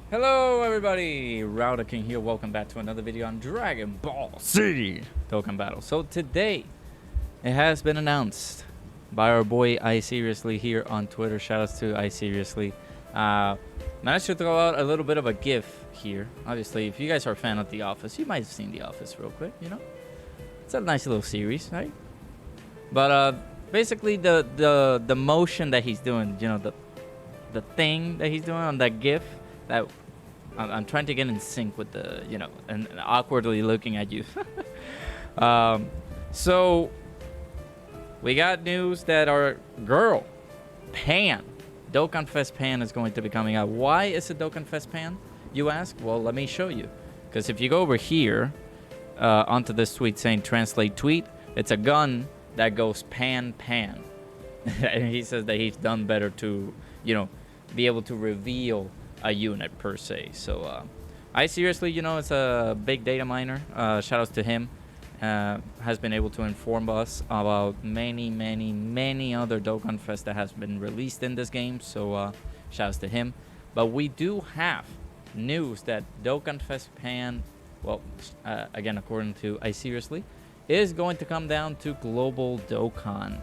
Hello everybody, Router King here. Welcome back to another video on Dragon Ball Z Dokkan Battle. So today, it has been announced by our boy I Seriously here on Twitter. Shoutouts to I Seriously. Managed to throw out a little bit of a GIF here. Obviously, if you guys are a fan of The Office, you might have seen The Office real quick, you know? It's a nice little series, right? But basically the motion that he's doing, you know, the thing that he's doing on that GIF, that I'm trying to get in sync with the, you know, and awkwardly looking at you. So we got news that our girl Pan, DOKKANFEST Pan, is going to be coming out. Why is it DOKKANFEST Pan, you ask? Well, let me show you. Because if you go over here onto this tweet saying translate tweet, it's a gun that goes pan. And he says that he's done better to, you know, be able to reveal a unit per se. So I Seriously, you know, it's a big data miner. Shout outs to him. Has been able to inform us about many other DOKKANFEST that has been released in this game. So shout outs to him. But we do have news that DOKKANFEST Pan, well, again, according to I Seriously, is going to come down to Global Dokkan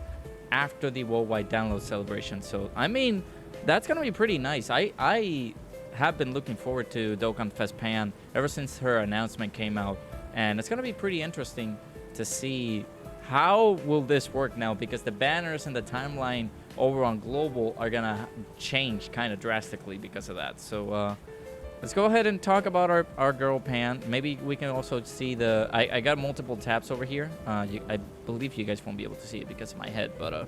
after the worldwide download celebration. So I mean, that's gonna be pretty nice. I have been looking forward to DOKKANFEST Pan ever since her announcement came out, and it's gonna be pretty interesting to see how will this work now, because the banners and the timeline over on Global are gonna change kind of drastically because of that. So let's go ahead and talk about our girl Pan. Maybe we can also see the... I got multiple tabs over here. I believe you guys won't be able to see it because of my head, but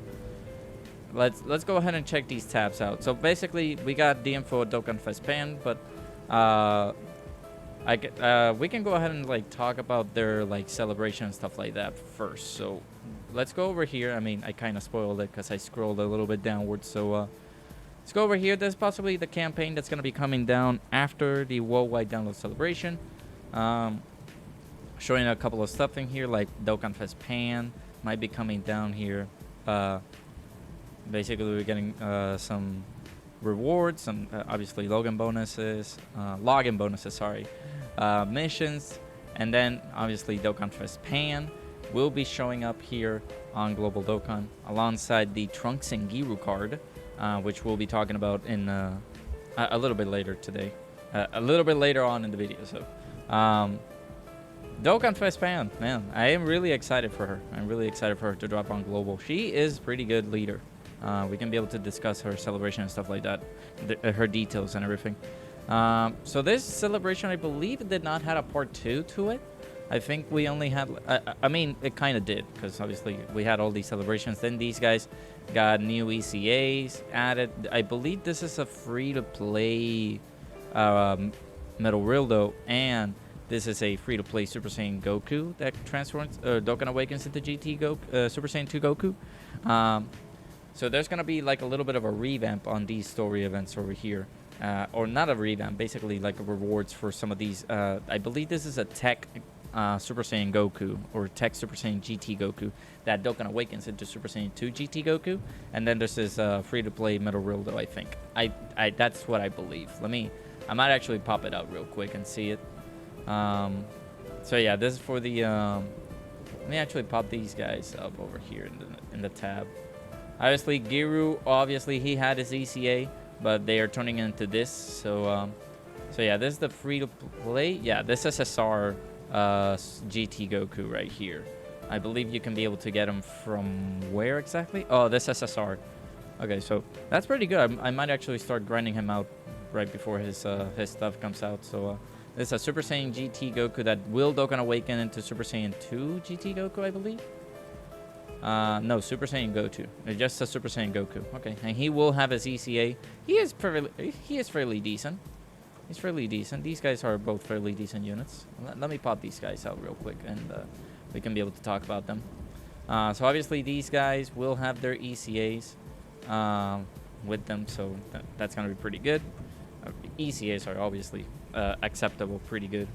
let's go ahead and check these tabs out. So basically, we got the info at DOKKANFEST Pan, but we can go ahead and like talk about their like celebration and stuff like that first. So let's go over here. I mean, I kind of spoiled it because I scrolled a little bit downwards. So let's go over here. There's possibly the campaign that's going to be coming down after the worldwide download celebration. Showing a couple of stuff in here, like DOKKANFEST Pan might be coming down here. Basically, we're getting some rewards, some obviously login bonuses, sorry, missions, and then obviously Dokkanfest Pan will be showing up here on Global Dokkan alongside the Trunks and Giru card, which we'll be talking about in a little bit later today, a little bit later on in the video. So Dokkanfest Pan, man, I am really excited for her. I'm really excited for her to drop on Global. She is a pretty good leader. We can be able to discuss her celebration and stuff like that, her details and everything. So this celebration, I believe, did not have a part 2 to it. I think we only had, I mean, it kind of did, because obviously we had all these celebrations. Then these guys got new ECAs added. I believe this is a free-to-play Metal Rildo, and this is a free-to-play Super Saiyan Goku that transforms, Dokkan Awakens into GT Goku, Super Saiyan 2 Goku. So there's going to be like a little bit of a revamp on these story events over here. Or not a revamp, basically like rewards for some of these. I believe this is a tech Super Saiyan Goku, or tech Super Saiyan GT Goku, that Dokkan Awakens into Super Saiyan 2 GT Goku. And then there's this free-to-play Metal Rildo, I think. That's what I believe. I might actually pop it out real quick and see it. So yeah, this is for the... let me actually pop these guys up over here in the tab. Obviously, Giru, obviously, he had his ECA, but they are turning into this. So yeah, this is the free-to-play. Yeah, this is SSR GT Goku right here. I believe you can be able to get him from where exactly? Oh, this SSR. Okay, so that's pretty good. I might actually start grinding him out right before his stuff comes out. So this is a Super Saiyan GT Goku that will Dokkan Awaken into Super Saiyan 2 GT Goku, I believe. No, Super Saiyan Goku. It's just a Super Saiyan Goku. Okay, and he will have his ECA. He is fairly decent. He's fairly decent. These guys are both fairly decent units. Let me pop these guys out real quick, and we can be able to talk about them. So obviously these guys will have their ECAs with them, so that's gonna be pretty good. ECAs are obviously acceptable, pretty good.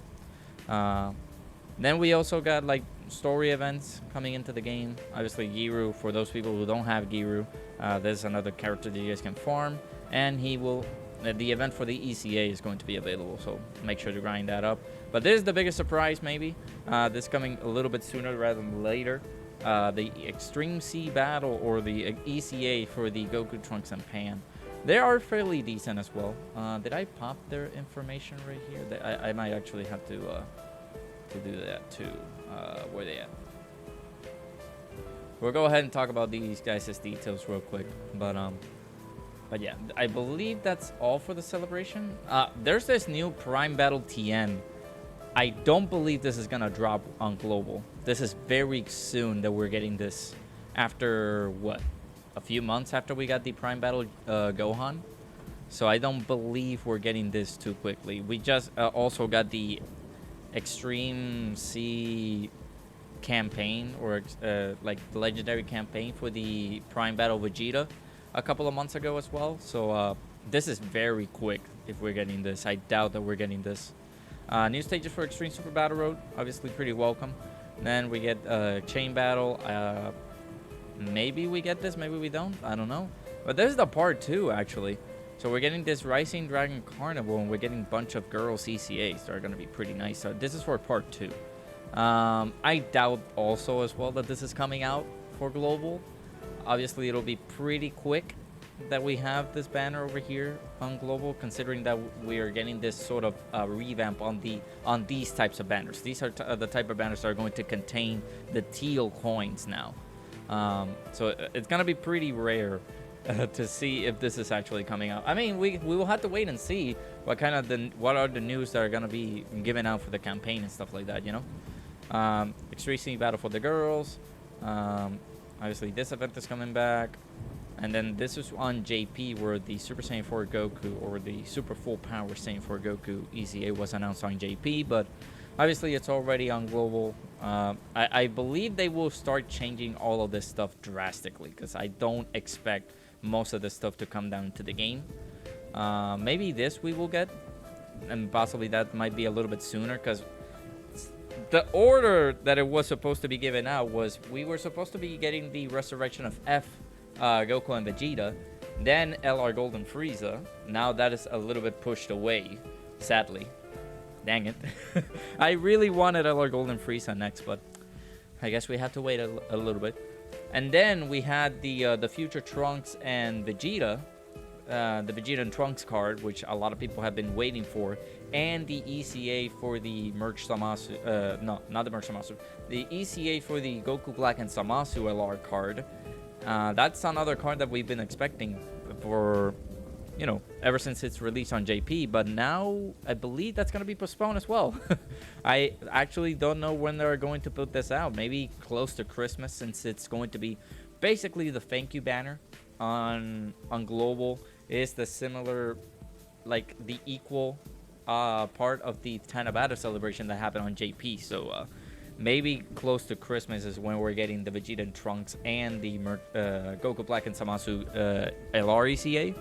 Then we also got like story events coming into the game. Obviously Giru, for those people who don't have Giru, there's another character that you guys can farm, and he will the event for the ECA is going to be available, so make sure to grind that up. But this is the biggest surprise, maybe. This coming a little bit sooner rather than later. The Extreme Sea Battle or the ECA for the Goku, Trunks, and Pan. They are fairly decent as well. Did I pop their information right here? I might actually have to do that too. Where they at? We'll go ahead and talk about these guys' details real quick. But yeah, I believe that's all for the celebration. There's this new Prime Battle TN. I don't believe this is gonna drop on global. This is very soon that we're getting this. After what? A few months after we got the Prime Battle Gohan. So I don't believe we're getting this too quickly. We just also got the Extreme Sea campaign, or like the legendary campaign for the Prime Battle Vegeta a couple of months ago as well. So this is very quick if we're getting this. I doubt that we're getting this. New stages for Extreme Super Battle Road, obviously pretty welcome. Then we get Chain Battle. Maybe we get this, maybe we don't. I don't know. But this is the part 2 actually. So we're getting this Rising Dragon Carnival, and we're getting a bunch of girl CCAs that are going to be pretty nice. So this is for part 2. I doubt also as well that this is coming out for global. Obviously, it'll be pretty quick that we have this banner over here on global, considering that we are getting this sort of revamp on these types of banners. These are the type of banners that are going to contain the teal coins now. So it's going to be pretty rare to see if this is actually coming out. I mean, we will have to wait and see what are the news that are going to be given out for the campaign and stuff like that, you know. Extreme Sea Battle for the girls. Obviously, this event is coming back. And then this is on JP, where the Super Saiyan 4 Goku, or the Super Full Power Saiyan 4 Goku ECA was announced on JP. But obviously, it's already on global. I believe they will start changing all of this stuff drastically, because I don't expect most of this stuff to come down to the game. Maybe this we will get, and possibly that might be a little bit sooner, because the order that it was supposed to be given out was we were supposed to be getting the resurrection of F, Goku and Vegeta, then LR Golden Frieza. Now that is a little bit pushed away, sadly. Dang it. I really wanted LR Golden Frieza next, but I guess we have to wait a little bit. And then we had the future Trunks and Vegeta, the Vegeta and Trunks card, which a lot of people have been waiting for, and the ECA for the Merch Zamasu, no, not the Merch Zamasu, the ECA for the Goku Black and Zamasu LR card. That's another card that we've been expecting for, you know, ever since its release on JP, but now I believe that's going to be postponed as well. I actually don't know when they're going to put this out. Maybe close to Christmas, since it's going to be basically the thank you banner on global. Is the similar, like the equal part of the Tanabata celebration that happened on JP. So maybe close to Christmas is when we're getting the Vegeta and Trunks and the Goku Black and Zamasu LR ECA.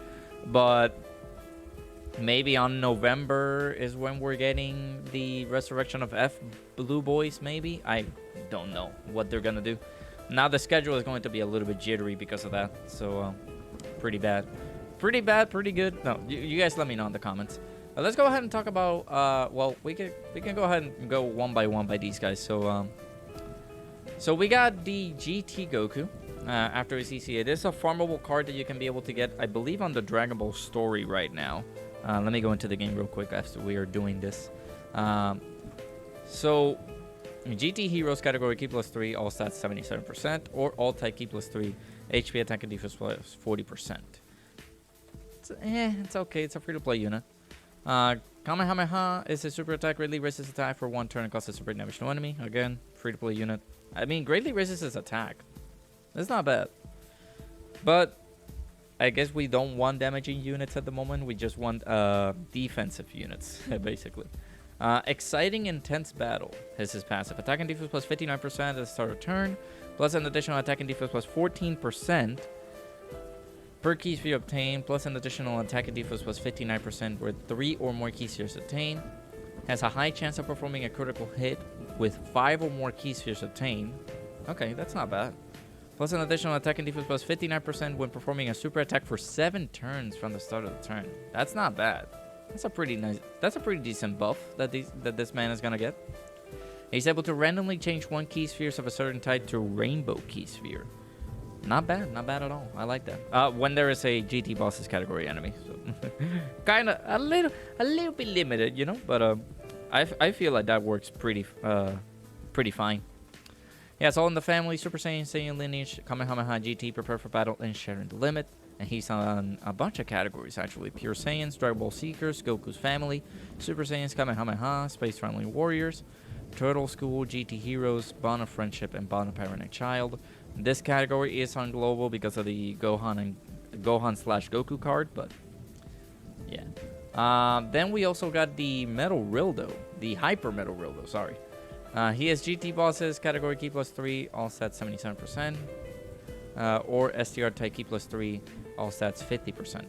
But maybe on November is when we're getting the resurrection of F Blue Boys, maybe. I don't know what they're gonna do. Now the schedule is going to be a little bit jittery because of that. So pretty bad, pretty good. No, you guys let me know in the comments. Let's go ahead and talk about well, we can go ahead and go one by one by these guys. So so we got the GT Goku after his ECA. This is a farmable card that you can be able to get, I believe, on the Dragon Ball story right now. Let me go into the game real quick after we are doing this. So GT Heroes category key +3, all stats 77%, or all type key +3, HP attack and defense plus 40%. It's okay. It's a free-to-play unit. Kamehameha is a super attack, greatly raises attack for 1 turn and causes super damage to enemy. Again, free-to-play unit. I mean, greatly raises his attack. That's not bad. But I guess we don't want damaging units at the moment. We just want defensive units, basically. Exciting Intense Battle is his passive. Attack and defense plus 59% at the start of turn, plus an additional attack and defense plus 14% per key sphere obtained, plus an additional attack and defense plus 59% where 3 or more key spheres obtained. Has a high chance of performing a critical hit with 5 or more key spheres obtained. Okay, that's not bad. Plus an additional attack and defense plus 59% when performing a super attack for 7 turns from the start of the turn. That's not bad. That's a pretty nice. That's a pretty decent buff that this man is gonna get. He's able to randomly change 1 key spheres of a certain type to rainbow key sphere. Not bad, not bad at all. I like that. When there is a GT bosses category enemy, so kind of a little bit limited, you know. But I feel like that works pretty fine. Yeah, it's all in the family. Super Saiyan, Saiyan lineage, Kamehameha GT, prepare for battle, and sharing the limit. And he's on a bunch of categories actually: Pure Saiyans, Dragon Ball Seekers, Goku's family, Super Saiyans, Kamehameha, Space Friendly Warriors, Turtle School, GT Heroes, Bond of Friendship, and Bond of Parent and Child. This category is on global because of the Gohan slash Goku card, but yeah. Then we also got the Metal Rildo, the Hyper Metal Rildo, sorry. He has GT bosses, category key plus 3, all stats 77%. Or STR type key plus 3, all stats 50%.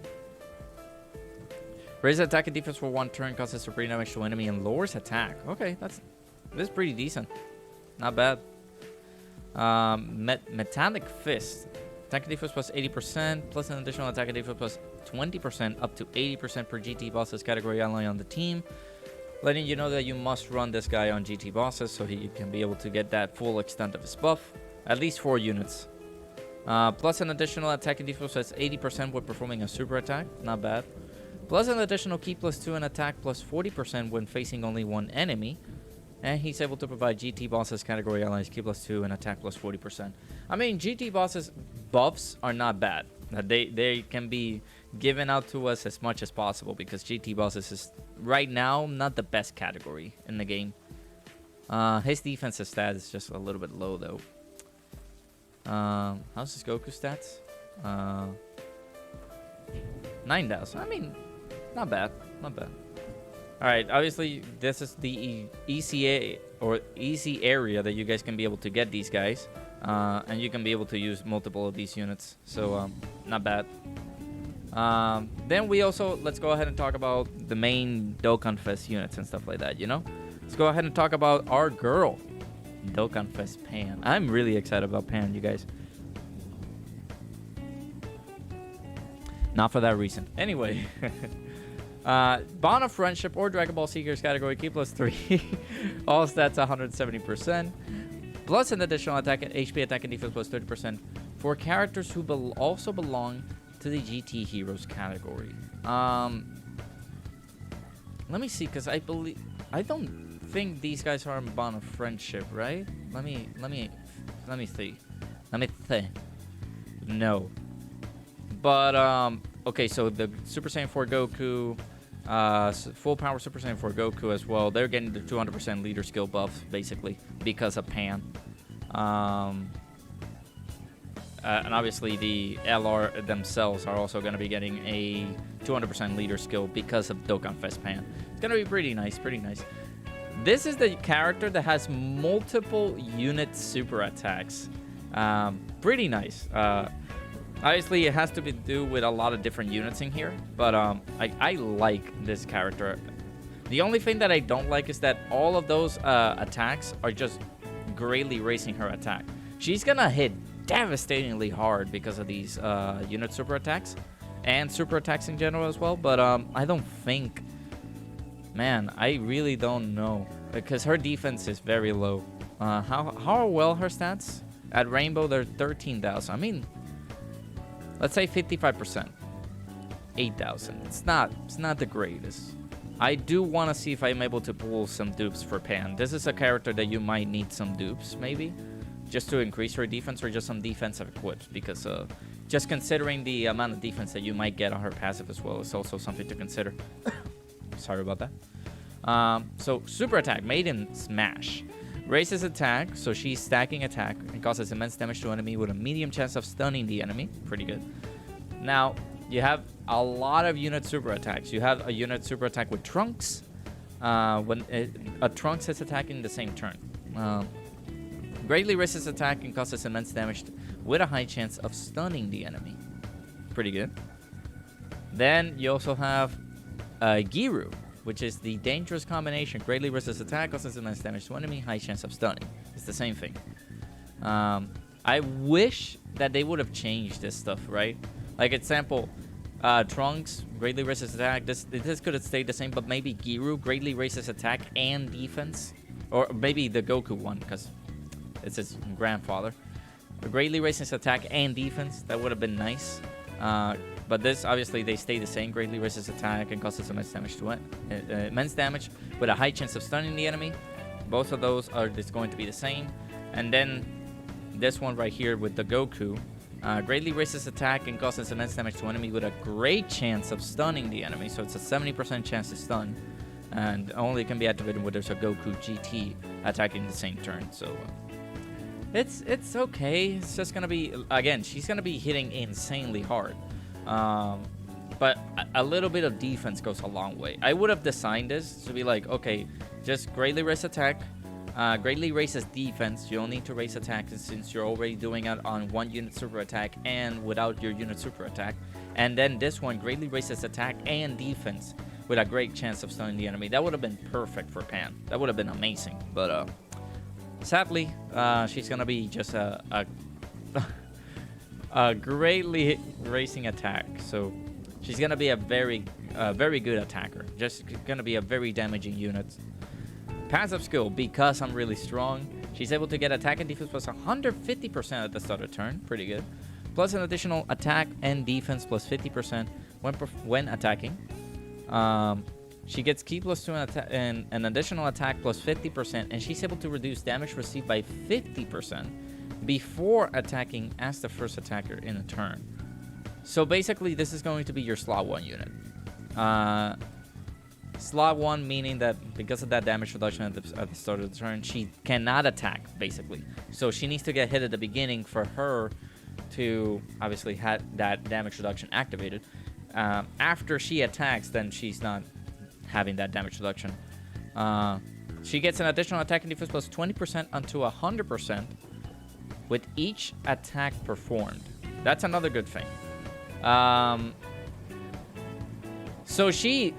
Raises attack and defense for 1 turn, causes supreme damage to enemy, and lowers attack. Okay, this is pretty decent. Not bad. Metallic Fist. Attack and defense plus 80%, plus an additional attack and defense plus 20%, up to 80% per GT bosses category ally on the team. Letting you know that you must run this guy on GT bosses so he can be able to get that full extent of his buff. At least 4 units. Plus an additional attack and defense plus 80% when performing a super attack. Not bad. Plus an additional key plus 2 and attack plus 40% when facing only 1 enemy. And he's able to provide GT bosses category allies key plus 2 and attack plus 40%. I mean, GT bosses buffs are not bad. They can be given out to us as much as possible because GT bosses is right now not the best category in the game. His defensive stat is just a little bit low though. How's his Goku stats? 9,000. I mean, not bad. Not bad. Alright, obviously this is the ECA or easy area that you guys can be able to get these guys. And you can be able to use multiple of these units. So, not bad. Then we also, let's go ahead and talk about the main DOKKANFEST units and stuff like that, you know? Let's go ahead and talk about our girl, DOKKANFEST Pan. I'm really excited about Pan, you guys. Not for that reason. Anyway. Bond of Friendship or Dragon Ball Seekers category key plus 3. All stats 170%. Plus an additional attack, HP attack and defense plus 30% for characters who also belong to the GT Heroes category. Let me see, because I don't think these guys are in Bond of Friendship, right? Let me see. No. But okay, so the Super Saiyan 4 Goku, full power Super Saiyan 4 Goku as well. They're getting the 200% leader skill buff basically because of Pan. And obviously the LR themselves are also going to be getting a 200% leader skill because of DOKKANFEST Pan. It's going to be pretty nice, pretty nice. This is the character that has multiple unit super attacks. Pretty nice. Obviously, it has to be do with a lot of different units in here, but I like this character. The only thing that I don't like is that all of those attacks are just greatly raising her attack. She's gonna hit devastatingly hard because of these unit super attacks and super attacks in general as well, but I don't think, man, I really don't know because her defense is very low. How are well her stats? At Rainbow, they're 13,000. I mean, let's say 55%. 8,000. It's not the greatest. I do want to see if I'm able to pull some dupes for Pan. This is a character that you might need some dupes, maybe, just to increase her defense or just some defensive equips, because just considering the amount of defense that you might get on her passive as well is also something to consider. Sorry about that. So super attack, Maiden Smash. Raises attack, so she's stacking attack and causes immense damage to enemy with a medium chance of stunning the enemy. Pretty good. Now, you have a lot of unit super attacks. You have a unit super attack with Trunks. When a Trunks is attacking the same turn. Greatly raises attack and causes immense damage with a high chance of stunning the enemy. Pretty good. Then you also have Giru, which is the dangerous combination. Greatly raises attack, causes immense damage to enemy, high chance of stunning. It's the same thing. I wish that they would have changed this stuff, right? Like example, Trunks greatly raises attack. This could have stayed the same, but maybe Giru greatly raises attack and defense, or maybe the Goku one because it's his grandfather. Greatly raises attack and defense. That would have been nice. But this obviously they stay the same. Greatly raises attack and causes immense damage to it. Immense damage with a high chance of stunning the enemy. Both of those are just going to be the same. And then this one right here with the Goku. Greatly raises attack and causes immense damage to enemy with a great chance of stunning the enemy. So it's a 70% chance to stun. And only can be activated when there's a Goku GT attacking the same turn. So it's okay. It's just going to be, again, she's going to be hitting insanely hard. But a little bit of defense goes a long way. I would have designed this to be like, okay, just greatly raise attack. Greatly raises defense. You don't need to raise attack since you're already doing it on one unit super attack and without your unit super attack. And then this one greatly raises attack and defense with a great chance of stunning the enemy. That would have been perfect for Pan. That would have been amazing. But sadly, she's gonna be just a greatly raising attack. So she's gonna be a very good attacker. Just gonna be a very damaging unit. Passive skill, because I'm really strong, she's able to get attack and defense plus 150% at the start of turn. Pretty good. Plus an additional attack and defense plus 50% when attacking. She gets ki plus 2 and an additional attack plus 50%, and she's able to reduce damage received by 50% before attacking as the first attacker in a turn. So basically, this is going to be your slot 1 unit. Slot 1 meaning that because of that damage reduction at the start of the turn, she cannot attack, basically. So she needs to get hit at the beginning for her to obviously have that damage reduction activated. After she attacks, then she's not having that damage reduction. She gets an additional attack and defense plus 20% unto 100% with each attack performed. That's another good thing. So she...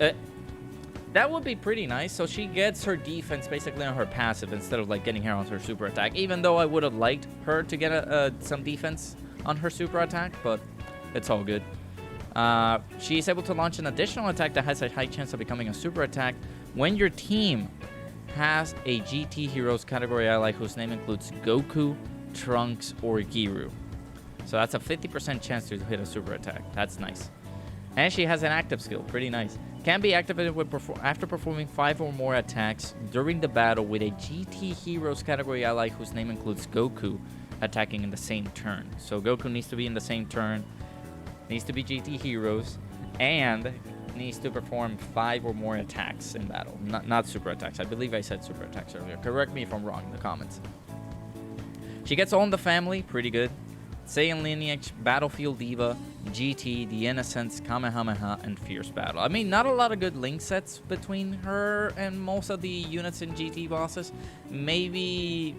that would be pretty nice. So she gets her defense basically on her passive instead of like getting her on her super attack. Even though I would have liked her to get some defense on her super attack, but it's all good. She's able to launch an additional attack that has a high chance of becoming a super attack when your team has a GT Heroes category ally whose name includes Goku, Trunks, or Giru. So that's a 50% chance to hit a super attack. That's nice. And she has an active skill. Pretty nice. Can be activated after performing 5 or more attacks during the battle with a GT Heroes category ally whose name includes Goku attacking in the same turn. So Goku needs to be in the same turn, needs to be GT Heroes, and needs to perform 5 or more attacks in battle. Not super attacks. I believe I said super attacks earlier. Correct me if I'm wrong in the comments. She gets Own the Family. Pretty good. Saiyan Lineage, Battlefield Diva, GT, The Innocents, Kamehameha, and Fierce Battle. I mean, not a lot of good link sets between her and most of the units in GT bosses. Maybe...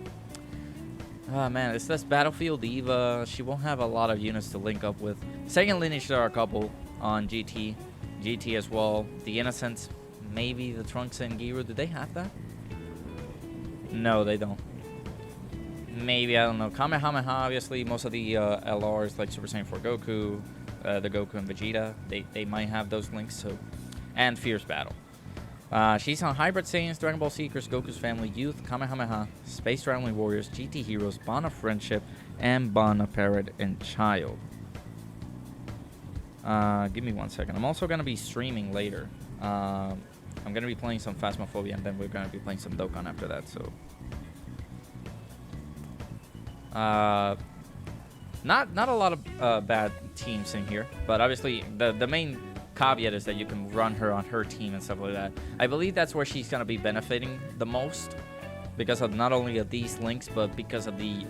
oh man, it's this Battlefield Diva. She won't have a lot of units to link up with. Saiyan Lineage, there are a couple on GT. GT as well. The Innocents, maybe the Trunks and Giru. Do they have that? No, they don't. Maybe, I don't know. Kamehameha, obviously, most of the LRs, like Super Saiyan 4 Goku, the Goku and Vegeta, they might have those links. So, and Fierce Battle. She's on Hybrid Saiyans, Dragon Ball Seekers, Goku's Family, Youth, Kamehameha, Space Traveling Warriors, GT Heroes, Bond of Friendship, and Bond of Parent and Child. Give me 1 second. I'm also going to be streaming later. I'm going to be playing some Phasmophobia, and then we're going to be playing some Dokkan after that, so... not a lot of bad teams in here, but obviously the main caveat is that you can run her on her team and stuff like that. I believe that's where she's gonna be benefiting the most because of not only of these links, but because of the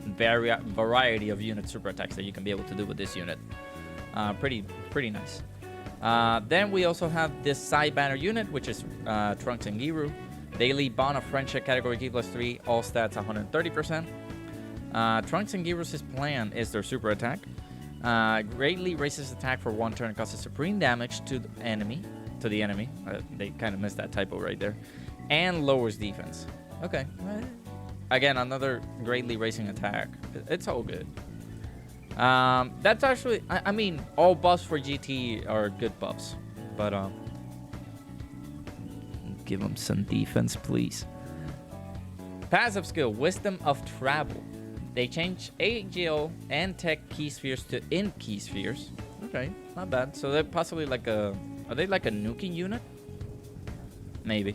variety of unit super attacks that you can be able to do with this unit. Pretty nice. Then we also have this side banner unit, which is Trunks and Giru. Daily Bond of Friendship category Ki plus 3, all stats 130%. Trunks and Giru's plan is their super attack. Greatly raises attack for 1 turn and causes supreme damage to the enemy. They kind of missed that typo right there. And lowers defense. Okay. Again, another greatly racing attack. It's all good. That's actually, I mean, all buffs for GT are good buffs. But, give him some defense, please. Passive skill, Wisdom of Travel. They changed AGL and Tech key spheres to Int key spheres. Okay, not bad. So they're possibly like a... Are they like a nuking unit? Maybe.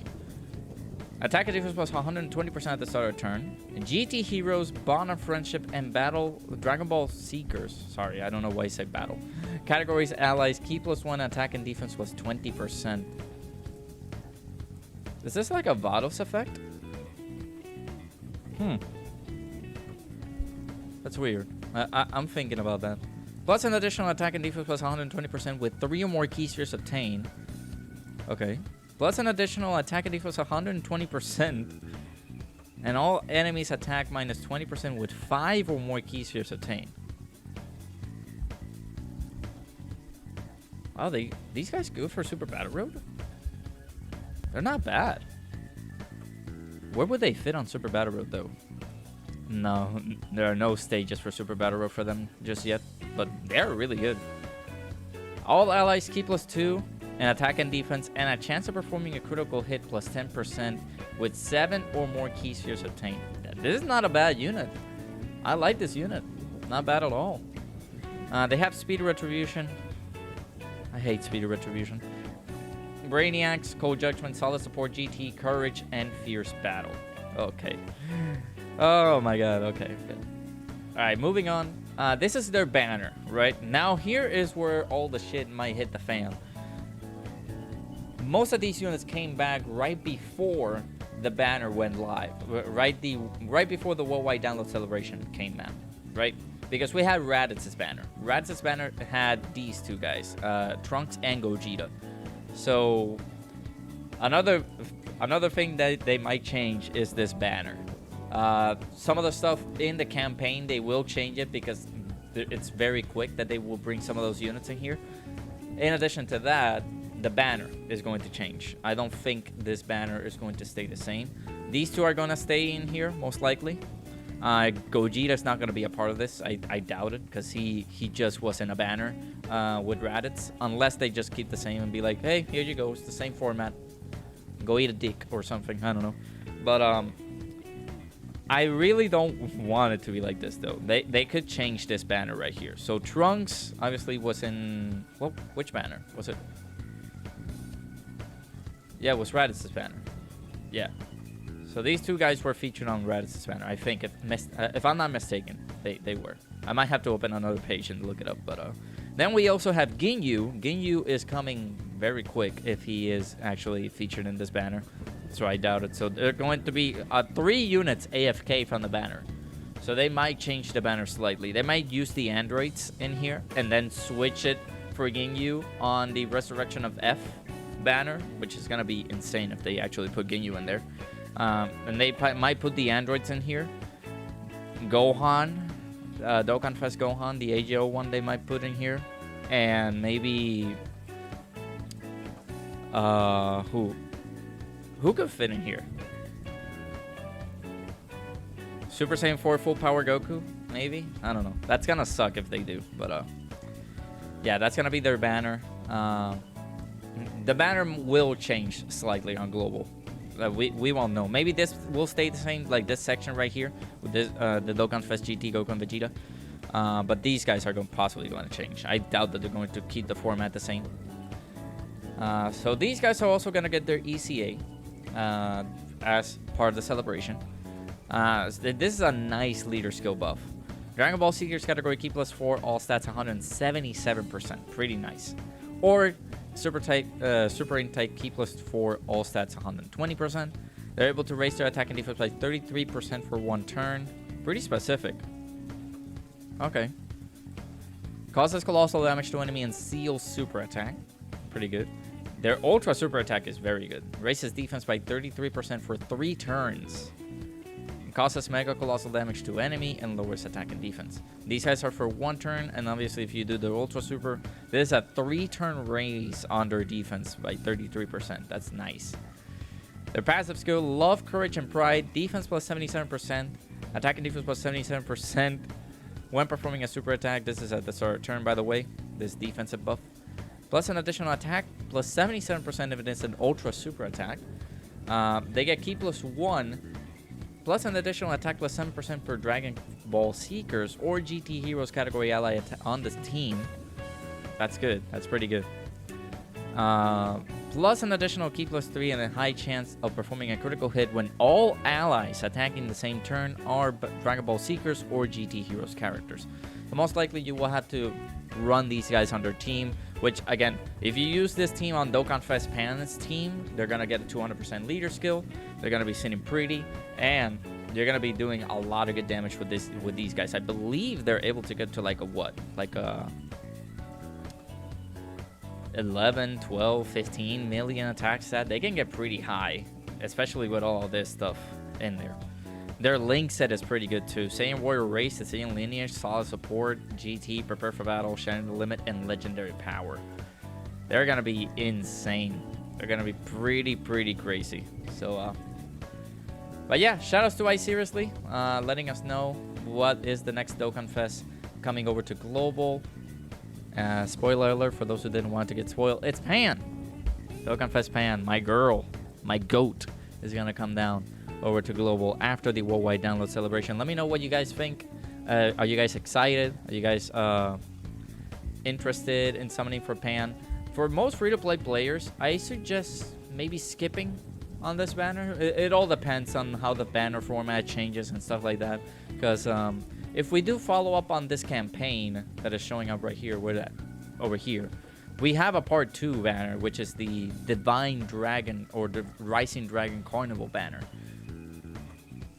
Attack and defense plus 120% at the start of turn. GT heroes, Bond of Friendship, and Battle... Dragon Ball Seekers. Sorry, I don't know why I say battle. Categories, allies, key plus 1, attack and defense plus 20%. Is this like a Vados effect? That's weird. I'm thinking about that. Plus an additional attack and defense plus 120% with 3 or more key spheres obtained. Okay. Plus an additional attack and defense 120%. And all enemies attack minus 20% with 5 or more key spheres obtained. Oh, these guys good for Super Battle Road? They're not bad. Where would they fit on Super Battle Road, though? No, there are no stages for Super Battle Road for them just yet, but they're really good. All allies key plus 2, an attack and defense, and a chance of performing a critical hit plus 10% with 7 or more key spheres obtained. This is not a bad unit. I like this unit. Not bad at all. They have Speed Retribution. I hate Speed Retribution. Brainiacs, Cold Judgment, Solid Support, GT, Courage, and Fierce Battle. Okay. Oh my god, okay. Good. Alright, moving on. This is their banner, right? Now here is where all the shit might hit the fan. Most of these units came back right before the banner went live. Right before the worldwide download celebration came out, right? Because we had Raditz's banner. Raditz's banner had these two guys, Trunks and Gogeta. So another thing that they might change is this banner. Some of the stuff in the campaign, they will change it because it's very quick that they will bring some of those units in here. In addition to that, the banner is going to change. I don't think this banner is going to stay the same. These two are going to stay in here, most likely. Gogeta is not going to be a part of this. I doubt it, because he just was in a banner with Raditz. Unless they just keep the same and be like, hey, here you go. It's the same format. Go eat a dick or something. I don't know. But I really don't want it to be like this, though. They could change this banner right here. So Trunks obviously was in... Well, which banner? Was it? Yeah, it was Raditz's banner. Yeah. So these two guys were featured on Raditz's banner. I think, if I'm not mistaken, they were. I might have to open another page and look it up. But then we also have Ginyu. Ginyu is coming very quick if he is actually featured in this banner. So I doubt it. So they're going to be 3 units AFK from the banner. So they might change the banner slightly. They might use the androids in here and then switch it for Ginyu on the Resurrection of F banner, which is going to be insane if they actually put Ginyu in there. And they might put the androids in here. Gohan, DOKKANFEST Gohan, the AGO one they might put in here. And maybe... Who could fit in here? Super Saiyan 4 Full Power Goku? Maybe? I don't know. That's gonna suck if they do. But, yeah, that's gonna be their banner. The banner will change slightly on Global. We won't know. Maybe this will stay the same, like this section right here. With this, the DOKKANFEST GT, Goku, and Vegeta. But these guys are possibly going to change. I doubt that they're going to keep the format the same. So these guys are also going to get their ECA as part of the celebration. This is a nice leader skill buff. Dragon Ball Seekers category key plus 4, all stats 177%. Pretty nice. Or Super Intake key plus 4, all stats 120%. They're able to raise their attack and defense by 33% for 1 turn. Pretty specific. Okay. Causes colossal damage to enemy and seals super attack. Pretty good. Their ultra super attack is very good. Raises defense by 33% for 3 turns. Causes mega colossal damage to enemy and lowers attack and defense. These guys are for 1 turn, and obviously if you do the ultra super, this is a 3-turn raise on their defense by 33%. That's nice. Their passive skill, Love, Courage, and Pride. Defense plus 77%. Attack and defense plus 77%. When performing a super attack, this is at the start of turn, by the way. This defensive buff. Plus an additional attack, plus 77% if it is an ultra super attack. They get Key plus 1. Plus an additional attack plus 7% per Dragon Ball Seekers or GT Heroes category ally on this team. That's good. That's pretty good. Plus an additional Key plus 3 and a high chance of performing a critical hit when all allies attacking the same turn are Dragon Ball Seekers or GT Heroes characters. So most likely you will have to run these guys on their team, which again, if you use this team on DOKKANFEST Pan's team, they're going to get a 200% leader skill. They're going to be sitting pretty, and you're going to be doing a lot of good damage with these guys. I believe they're able to get to like a what? Like a 11, 12, 15 million attack stat. They can get pretty high, especially with all this stuff in there. Their link set is pretty good too. Saiyan Warrior Race, Saiyan Lineage, Solid Support, GT, Prepare for Battle, Shattering the Limit, and Legendary Power. They're going to be insane. They're going to be pretty crazy. So, but yeah, shoutouts to iSeriously, letting us know what is the next Dokkan Fest coming over to Global. Spoiler alert for those who didn't want to get spoiled. It's Pan. Dokkan Fest Pan, my girl, my goat, is going to come down over to Global after the worldwide download celebration. Let me know what you guys think. Are you guys excited? Are you guys interested in summoning for Pan? For most free-to-play players, I suggest maybe skipping on this banner. It all depends on how the banner format changes and stuff like that. Because if we do follow up on this campaign that is showing up right here, where that over here, we have a part 2 banner, which is the Divine Dragon or the Rising Dragon Carnival banner.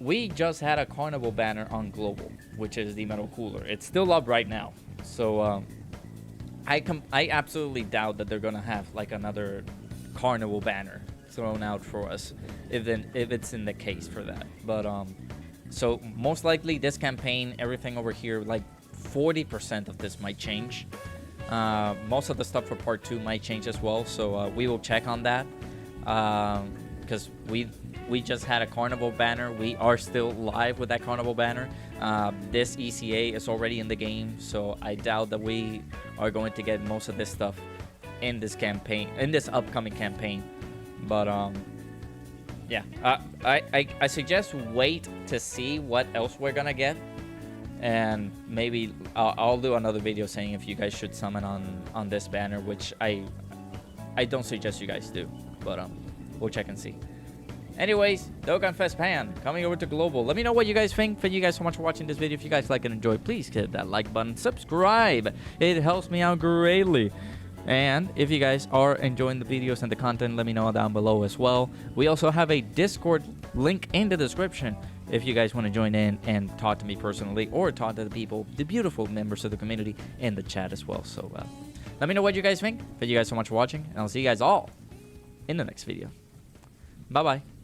We just had a Carnival banner on Global, which is the Metal Cooler. It's still up right now. So I absolutely doubt that they're gonna have like another Carnival banner thrown out for us if it's in the case for that. But so most likely this campaign, everything over here, like 40% of this might change. Most of the stuff for part 2 might change as well. So we will check on that because we just had a Carnival banner. We are still live with that Carnival banner. This ECA is already in the game, so I doubt that we are going to get most of this stuff in this campaign, in this upcoming campaign. But yeah, I suggest wait to see what else we're gonna get, and maybe I'll do another video saying if you guys should summon on this banner, which I don't suggest you guys do, but we'll check and see. Anyways, Dokkan Fest Pan coming over to Global. Let me know what you guys think. Thank you guys so much for watching this video. If you guys like and enjoy, please hit that like button, subscribe. It helps me out greatly. And if you guys are enjoying the videos and the content, let me know down below as well. We also have a Discord link in the description if you guys want to join in and talk to me personally or talk to the people, the beautiful members of the community in the chat as well. So let me know what you guys think. Thank you guys so much for watching, and I'll see you guys all in the next video. Bye-bye.